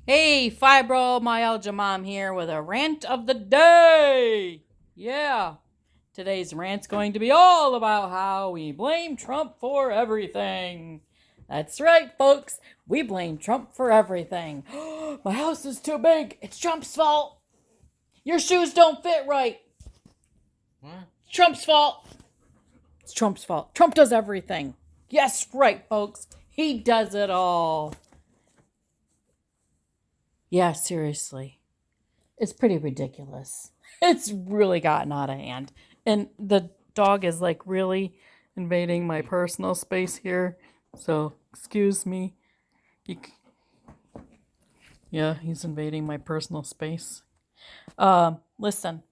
Hey, fibromyalgia mom here with a rant of the day. Yeah, today's rant's going to be all about how we blame Trump for everything. That's right, folks. We blame Trump for everything. My house is too big. It's Trump's fault. Your shoes don't fit right. What? Trump's fault. It's Trump's fault. Trump does everything. Yes, right, folks. He does it all. Yeah, seriously. It's pretty ridiculous. It's really gotten out of hand. And the dog is like really invading my personal space here. So, excuse me. You, yeah, he's invading my personal space. Listen,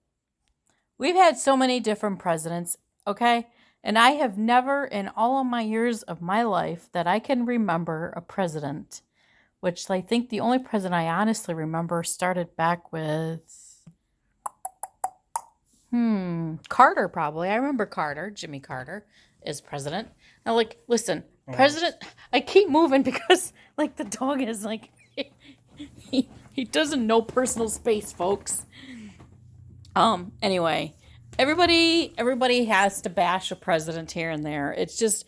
we've had so many different presidents, okay? And I have never, in all of my years of my life, that I can remember a president, which I think the only president I honestly remember started back with Carter, probably. I remember Carter, Jimmy Carter, is president. Now, like, listen, president, I keep moving because, like, the dog is, like, he doesn't know personal space, folks. Anyway, everybody has to bash a president here and there. It's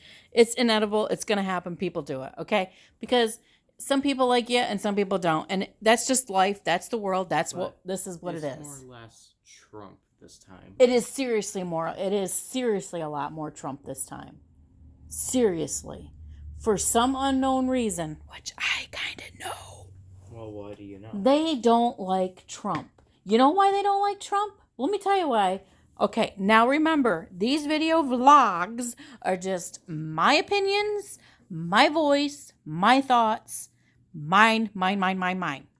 inedible. It's going to happen. People do it, okay? Because some people like you and some people don't. And that's just life. That's the world. This is what it is. More or less Trump this time. It is seriously a lot more Trump this time. Seriously. For some unknown reason, which I kind of know. Well, what do you know? They don't like Trump. You know why they don't like Trump? Let me tell you why. Okay, now remember, these video vlogs are just my opinions, my voice, my thoughts, mine.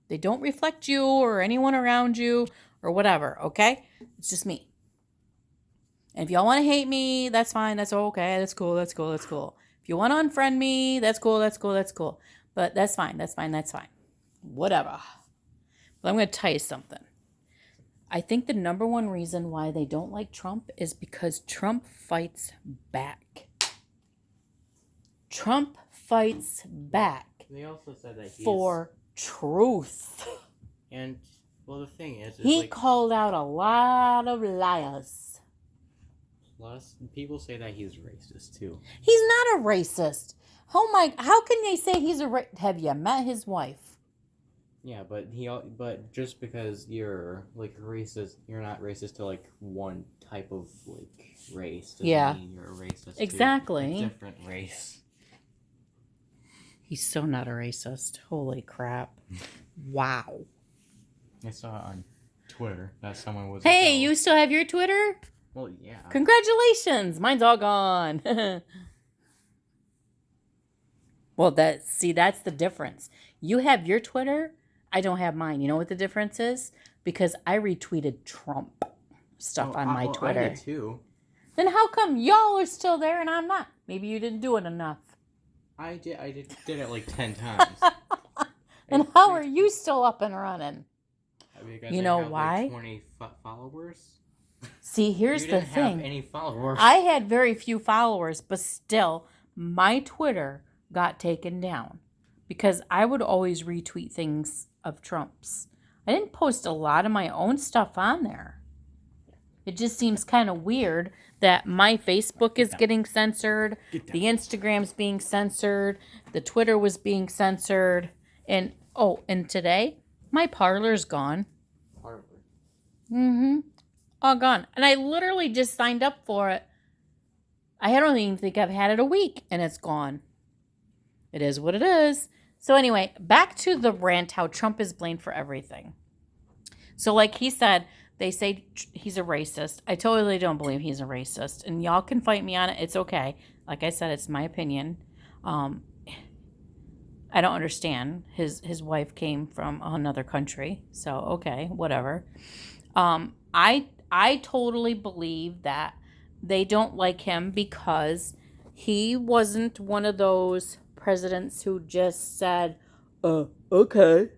They don't reflect you or anyone around you or whatever, okay? It's just me. And if y'all want to hate me, that's fine. That's okay. That's cool. If you want to unfriend me, that's cool. But that's fine. Whatever. But I'm going to tell you something. I think the number one reason why they don't like Trump is because Trump fights back. Trump fights back. They also said that for truth. And, well, the thing is he called out a lot of liars. Plus, people say that he's racist, too. He's not a racist. Oh my, how can they say he's a racist? Have you met his wife? Yeah, but just because you're, like, racist, you're not racist to, like, one type of, like, race. Doesn't mean you're a racist exactly. to a different race. He's so not a racist. Holy crap. Wow. I saw on Twitter that someone was... Hey, you still have your Twitter? Well, yeah. Congratulations. Mine's all gone. Well, that's the difference. You have your Twitter. I don't have mine. You know what the difference is? Because I retweeted Trump stuff on my Twitter. I did too. Then how come y'all are still there and I'm not? Maybe you didn't do it enough. I did it like 10 times. And how are you still up and running? Because you know I have why? Like 20 followers. See, here's the thing. You didn't have any followers. I had very few followers, but still, my Twitter got taken down because I would always retweet things of Trump's. I didn't post a lot of my own stuff on there. It just seems kind of weird that my Facebook is getting censored, the Instagram's being censored, the Twitter was being censored, and today my Parler's gone. Parler. All gone. And I literally just signed up for it. I don't even think I've had it a week and it's gone. It is what it is. So anyway, back to the rant, how Trump is blamed for everything. So like he said, they say he's a racist. I totally don't believe he's a racist. And y'all can fight me on it. It's okay. Like I said, it's my opinion. I don't understand. His wife came from another country. So, okay, whatever. I totally believe that they don't like him because he wasn't one of those presidents who just said, okay.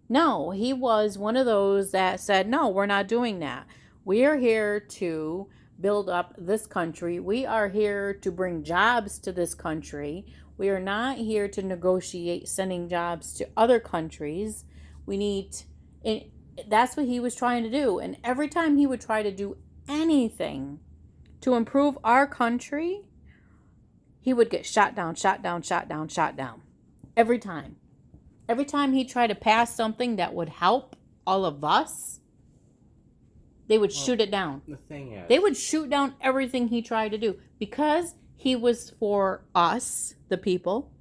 No, he was one of those that said, no, we're not doing that. We are here to build up this country. We are here to bring jobs to this country. We are not here to negotiate sending jobs to other countries. We need, and that's what he was trying to do. And every time he would try to do anything to improve our country, he would get shot down, shot down, shot down, shot down. Every time. Every time he tried to pass something that would help all of us, they would shoot it down. The thing is, They would shoot down everything he tried to do because he was for us, the people.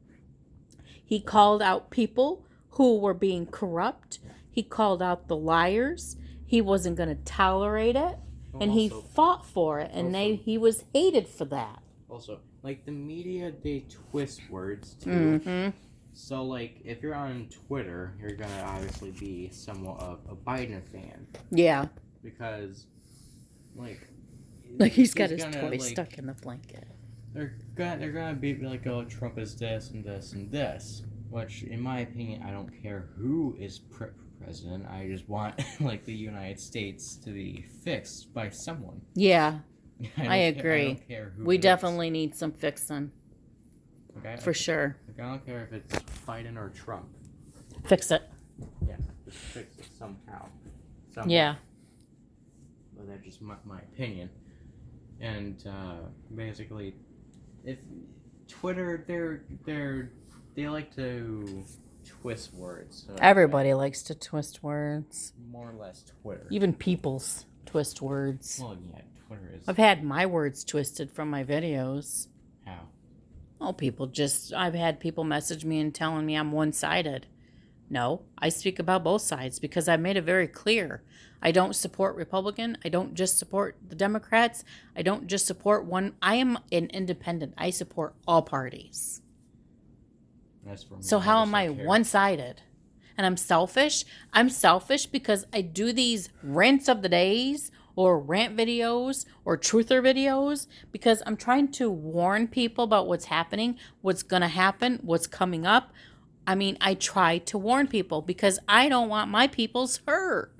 He called out people who were being corrupt. He called out the liars. He wasn't going to tolerate it. And he fought for it. And he was hated for that. Also, like, the media, they twist words too. Mm-hmm. So, like, if you're on Twitter, you're gonna obviously be somewhat of a Biden fan. Yeah. Because, like he's got his toy stuck in the blanket. They're gonna be like, oh, Trump is this and this and this. Which, in my opinion, I don't care who is president. I just want, like, the United States to be fixed by someone. Yeah. I agree. I don't care who we it definitely need some fixing. Okay? For sure. Like, I don't care if it's Biden or Trump. Fix it. Yeah, just fix it somehow. Yeah. But that's just my opinion. And basically, if Twitter, they like to twist words. So Everybody likes to twist words. More or less Twitter. Even people's twist words. Well, yeah, Twitter is. I've had my words twisted from my videos. How? Oh, I've had people message me and telling me I'm one-sided. No, I speak about both sides because I made it very clear. I don't support Republican. I don't just support the Democrats. I don't just support one. I am an independent. I support all parties. As for me, So how am I one-sided? And I'm selfish? I'm selfish because I do these rants of the days or rant videos or truther videos because I'm trying to warn people about what's happening, what's going to happen, what's coming up. I mean, I try to warn people because I don't want my people's hurt.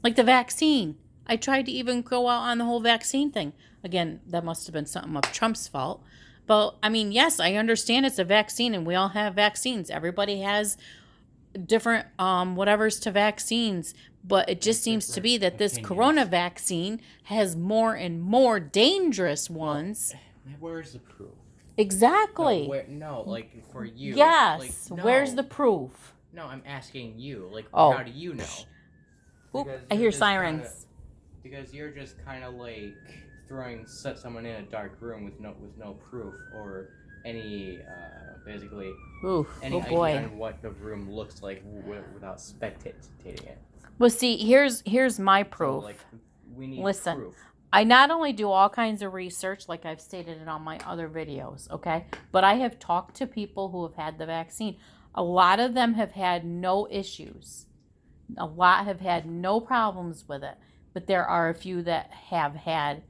Like the vaccine. I tried to even go out on the whole vaccine thing. Again, that must have been something of Trump's fault. But, I mean, yes, I understand it's a vaccine and we all have vaccines. Everybody has different whatevers to vaccines. But it just seems to be that this corona vaccine has more and more dangerous ones. Where's the proof? Exactly. No, like, for you. Yes. Like, no. Where's the proof? No, I'm asking you. Like, Oh. how do you know? Oop, Because I you're hear just sirens. Because you're just kind of like set someone in a dark room with no proof or any basically Ooh, any oh idea boy. on what the room looks like without spectating it. Well, see, here's my So, proof. like, we need Listen. proof. I not only do all kinds of research, like I've stated in all my other videos, okay? But I have talked to people who have had the vaccine. A lot of them have had no issues. A lot have had no problems with it. But there are a few that have had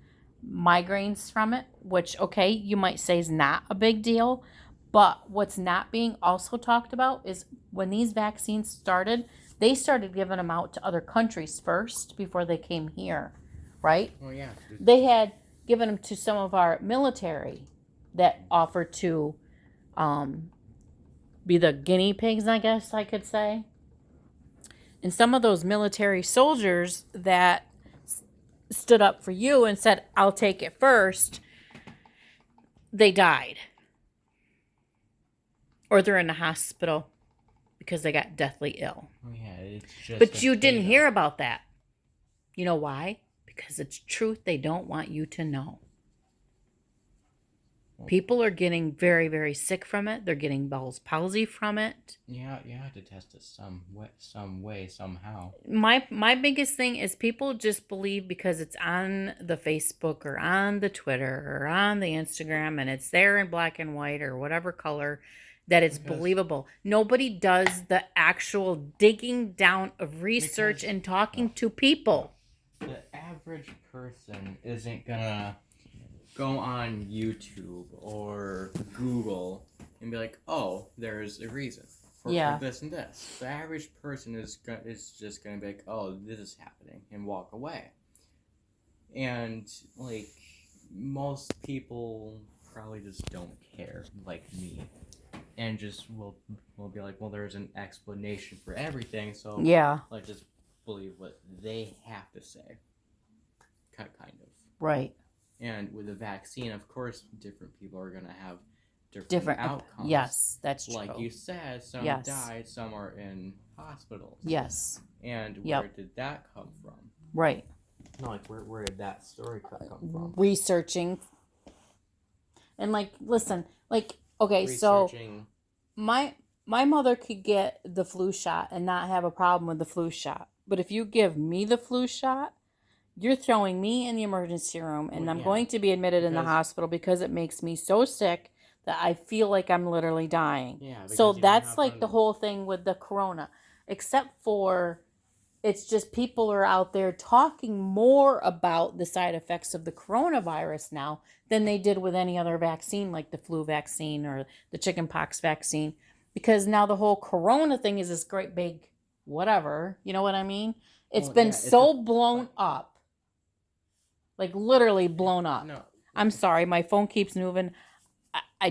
migraines from it, which, okay, you might say is not a big deal. But what's not being also talked about is when these vaccines started, they started giving them out to other countries first before they came here, right? Well, yeah. They had given them to some of our military that offered to be the guinea pigs, I guess I could say. And some of those military soldiers that stood up for you and said, I'll take it first, they died. Or they're in the hospital because they got deathly ill. Oh, yeah, it's just. But you didn't hear about that. You know why? Because it's truth they don't want you to know. People are getting very, very sick from it. They're getting Bell's palsy from it. Yeah, you have to test it some way, somehow. My biggest thing is people just believe because it's on the Facebook or on the Twitter or on the Instagram and it's there in black and white or whatever color that it's believable. Nobody does the actual digging down of research and talking to people. The average person isn't gonna go on YouTube or Google and be like, oh, there's a reason for this and this. The average person is just gonna be like, oh, this is happening, and walk away. And, like, most people probably just don't care, like me, and just will be like, well, there's an explanation for everything, so Yeah. let's just believe what they have to say. Kind of. Right. And with the vaccine, of course, different people are gonna have different outcomes. Yes, that's true. Like you said, some Yes. died, some are in hospitals. Yes. And where did that come from? Right. No, like where did that story come from? Researching. And like, listen, like, okay, so my mother could get the flu shot and not have a problem with the flu shot. But if you give me the flu shot, you're throwing me in the emergency room, and I'm going to be admitted in the hospital because it makes me so sick that I feel like I'm literally dying. Yeah, so that's like the whole thing with the corona, except for it's just people are out there talking more about the side effects of the coronavirus now than they did with any other vaccine, like the flu vaccine or the chickenpox vaccine, because now the whole corona thing is this great big whatever. You know what I mean? It's been blown up. Like literally blown up. No. I'm sorry, my phone keeps moving. I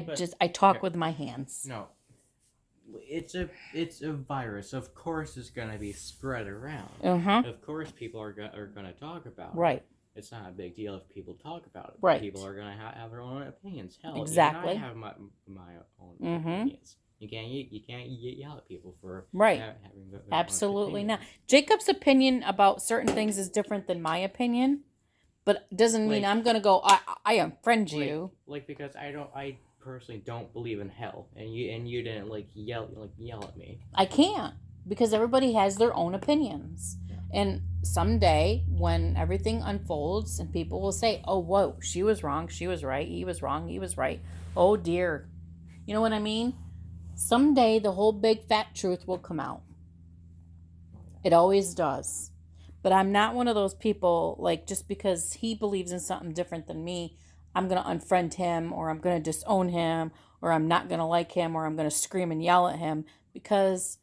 talk with my hands. No. It's a virus. Of course it's gonna be spread around. Of course people are gonna talk about it. It's not a big deal if people talk about it. People are gonna have their own opinions. Hell, exactly. Even I have my own opinions. You can't yell at people for having their absolutely not. Jacob's opinion about certain things is different than my opinion. But doesn't mean I'm gonna go. I unfriend you. Like because I personally don't believe in hell, and you didn't yell at me. I can't because everybody has their own opinions, and someday when everything unfolds and people will say, "Oh, whoa, she was wrong, she was right, he was wrong, he was right." Oh dear, you know what I mean? Someday the whole big fat truth will come out. It always does. But I'm not one of those people, like, just because he believes in something different than me, I'm going to unfriend him, or I'm going to disown him, or I'm not going to like him, or I'm going to scream and yell at him, because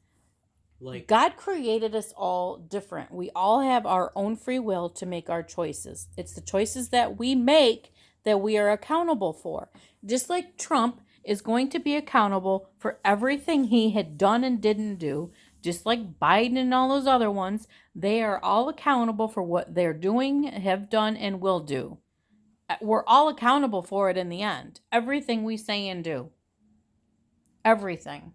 God created us all different. We all have our own free will to make our choices. It's the choices that we make that we are accountable for. Just like Trump is going to be accountable for everything he had done and didn't do, just like Biden and all those other ones, they are all accountable for what they're doing, have done, and will do. We're all accountable for it in the end. Everything we say and do. Everything.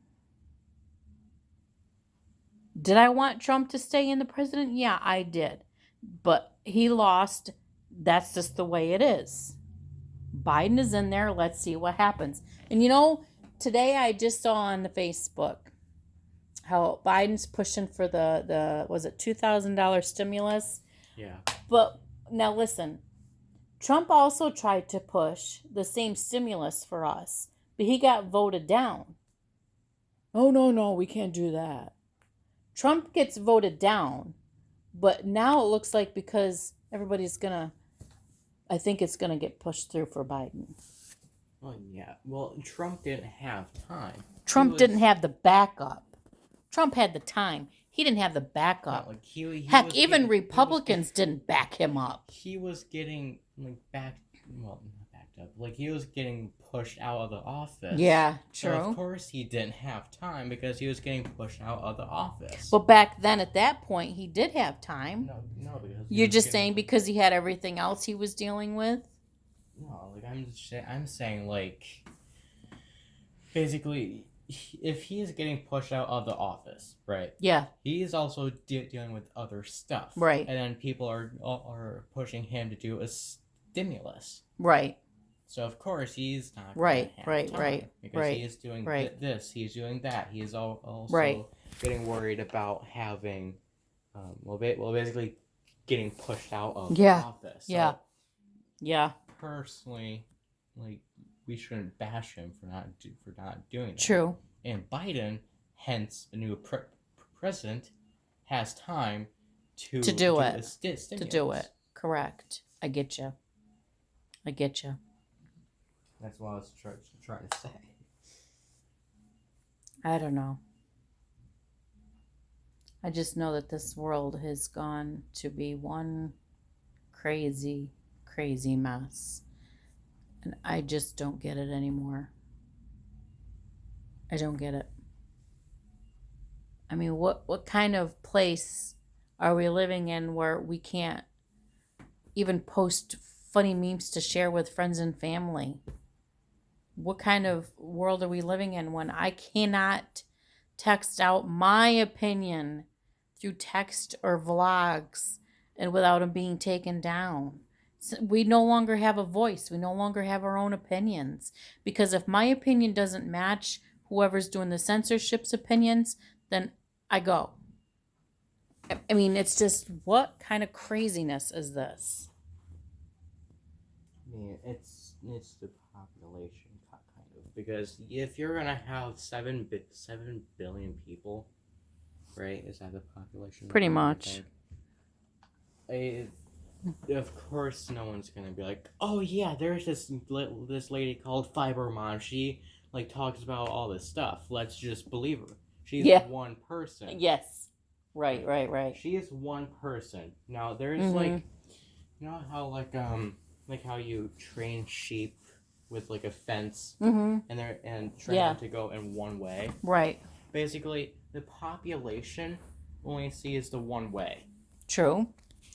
Did I want Trump to stay in the president? Yeah, I did. But he lost. That's just the way it is. Biden is in there. Let's see what happens. And you know, today I just saw on the Facebook how Biden's pushing for the was it $2,000 stimulus? Yeah. But now listen, Trump also tried to push the same stimulus for us, but he got voted down. Oh, no, we can't do that. Trump gets voted down, but now it looks like because everybody's I think it's gonna get pushed through for Biden. Oh yeah. Well, Trump didn't have time. Trump didn't have the backup. Trump had the time. He didn't have the backup. No, Heck, even Republicans didn't back him up. He was getting not backed up. He was getting pushed out of the office. Yeah, true. So of course he didn't have time because he was getting pushed out of the office. But back then, at that point, he did have time. No, because you're just saying because he had everything else he was dealing with. No, I'm saying basically, if he is getting pushed out of the office, right? Yeah. He is also dealing with other stuff, right? And then people are pushing him to do a stimulus, right? So of course he's not right, because he is doing this, he's doing that. He is also getting worried about having, basically getting pushed out of the office. So yeah. Personally, we shouldn't bash him for not doing that. True. And Biden, hence the new president, has time to do it. To do it. Correct. I get you. That's what I was trying to say. I don't know. I just know that this world has gone to be one crazy, crazy mess. And I just don't get it anymore. I don't get it. I mean, what kind of place are we living in where we can't even post funny memes to share with friends and family? What kind of world are we living in when I cannot text out my opinion through text or vlogs and without them being taken down? So we no longer have a voice. We no longer have our own opinions. Because if my opinion doesn't match whoever's doing the censorship's opinions, then I go. I mean, it's just, what kind of craziness is this? I mean, it's the population kind of, because if you're gonna have 7 billion people, right? Is that the population? Pretty much. Of course, no one's gonna be like, oh yeah, there's this lady called Fiber Mom. She like talks about all this stuff. Let's just believe her. She's one person. Yes. Right. She is one person. Now there's like, you know how like how you train sheep with like a fence and train them to go in one way. Right. Basically, the population only sees the one way. True.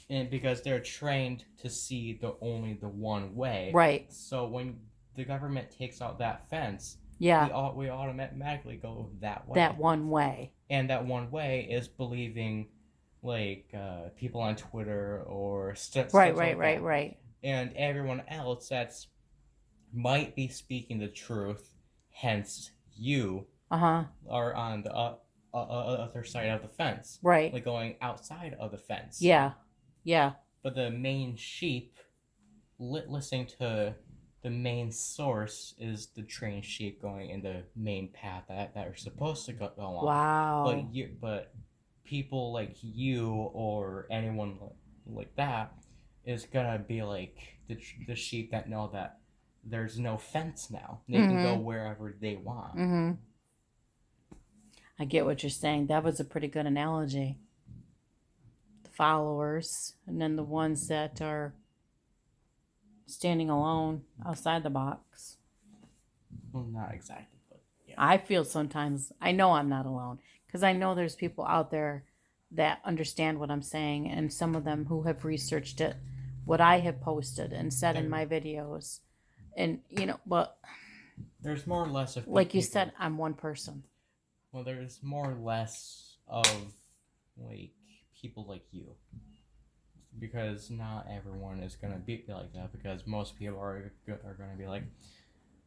And because they're trained to see only the one way. Right. So when the government takes out that fence, we automatically go that way. That one way. And that one way is believing, like, people on Twitter or stuff like that. Right. And everyone else that's might be speaking the truth, hence you are on the other side of the fence. Right. Like going outside of the fence. Yeah. But the main sheep, listening to the main source, is the trained sheep going in the main path that are supposed to go on. Wow. But people like you or anyone like that is gonna be like the sheep that know that there's no fence now. They can go wherever they want. I get what you're saying. That was a pretty good analogy. The followers, and then the ones that are standing alone outside the box. Well, not exactly, but yeah. I feel sometimes, I know I'm not alone, because I know there's people out there that understand what I'm saying, and some of them who have researched it, what I have posted and said in my videos. And, but there's more or less of like you said, I'm one person. Well, there's more or less of like people like you, because not everyone is gonna be like that. Because most people are gonna be like,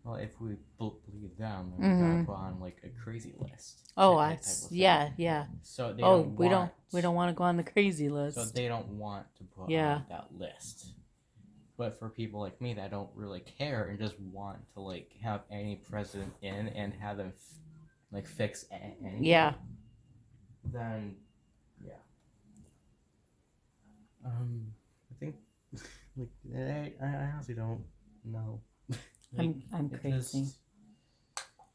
well, if we believe them, then we're gonna put on like a crazy list. Oh, yeah. So they we don't want to go on the crazy list. So they don't want to put on that list. But for people like me that don't really care and just want to like have any president in and have them like fix anything. Yeah. Then, yeah. I think like I honestly don't know. Like, I'm crazy.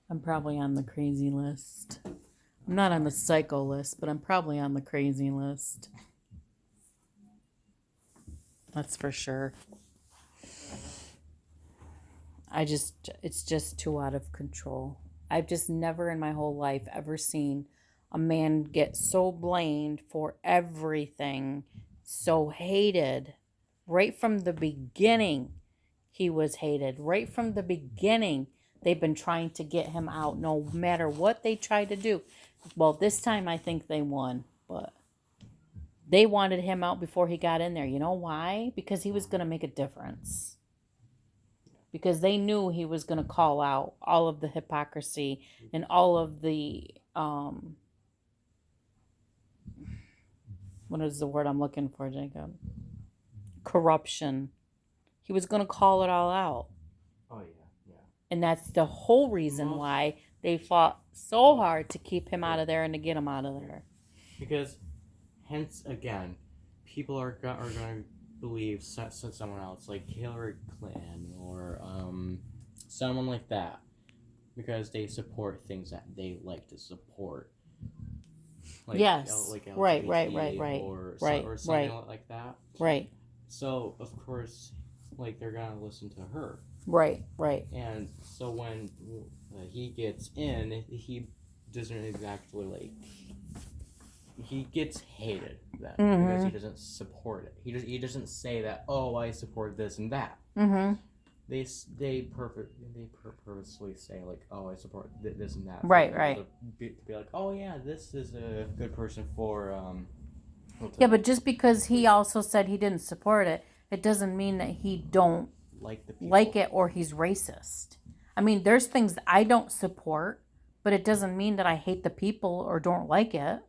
I'm probably on the crazy list. I'm not on the psycho list, but I'm probably on the crazy list. That's for sure. It's just too out of control. I've just never in my whole life ever seen a man get so blamed for everything, so hated. Right from the beginning, he was hated. Right from the beginning, they've been trying to get him out, no matter what they tried to do. Well, this time I think they won, but they wanted him out before he got in there. You know why? Because he was going to make a difference. Because they knew he was going to call out all of the hypocrisy and all of the, what is the word I'm looking for, Jacob? Corruption. He was going to call it all out. Oh, yeah. And that's the whole reason why they fought so hard to keep him out of there and to get him out of there. Because, hence, again, people are going to believe someone else, like Hillary Clinton or someone like that, because they support things that they like to support. Like, yes. Like right. Or something like that. Right. So, of course, like, they're going to listen to her. Right, right. And so when he gets in, he doesn't exactly like. He gets hated then because he doesn't support it. He doesn't say that. Oh, I support this and that. Mm-hmm. They purposely say like, oh, I support this and that. Right, right. To be like, oh yeah, this is a good person for Yeah, but just because he also said he didn't support it, it doesn't mean that he don't like it or he's racist. I mean, there's things I don't support, but it doesn't mean that I hate the people or don't like it.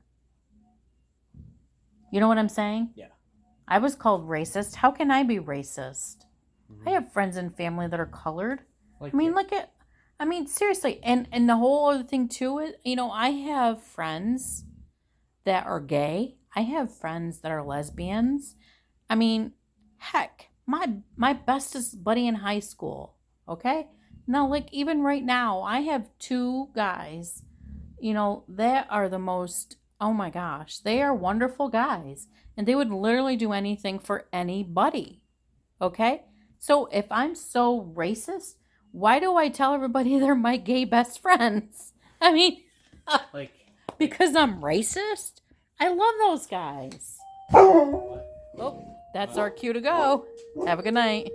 You know what I'm saying? Yeah. I was called racist. How can I be racist? I have friends and family that are colored. Like, I mean, seriously. And the whole other thing too is, I have friends that are gay. I have friends that are lesbians. I mean, heck, my bestest buddy in high school, okay? Now, like, even right now, I have 2 guys, that are the most, oh my gosh, they are wonderful guys. And they would literally do anything for anybody, okay? So if I'm so racist, why do I tell everybody they're my gay best friends? I mean, because I'm racist? I love those guys. Oh, that's our cue to go. Have a good night.